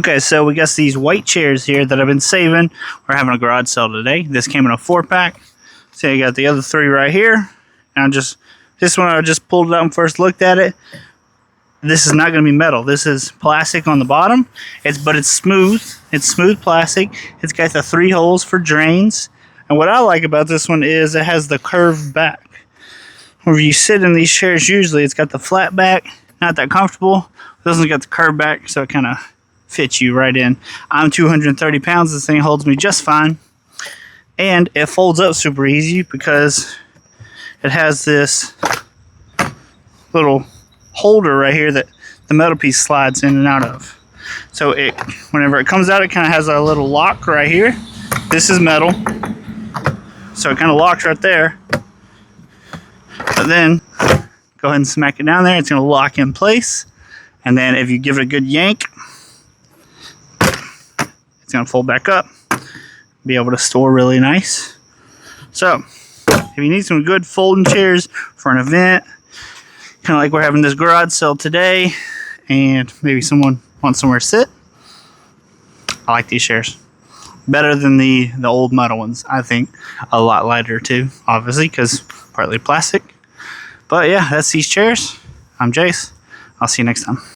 Okay, so we got these white chairs here that I've been saving. We're having a garage sale today. This came in a 4-pack. So you got the other 3 right here. And this one I just pulled it out and first looked at it. This is not going to be metal. This is plastic on the bottom. But it's smooth. It's smooth plastic. It's got the 3 holes for drains. And what I like about this one is it has the curved back. Whenever you sit in these chairs, usually it's got the flat back. Not that comfortable. This one's got the curved back, so it kind of fits you right in. I'm 230 pounds. This thing holds me just fine. And it folds up super easy because it has this little holder right here that the metal piece slides in and out of. So whenever it comes out, it kind of has a little lock right here. This is metal. So it kind of locks right there. But then go ahead and smack it down there. It's going to lock in place. And then if you give it a good yank, it's going to fold back up. Be able to store really nice. So if you need some good folding chairs for an event, kind of like we're having this garage sale today, and maybe someone wants somewhere to sit, I like these chairs. Better than the old metal ones, I think. A lot lighter too, obviously, because partly plastic. But yeah, that's these chairs. I'm Jace. I'll see you next time.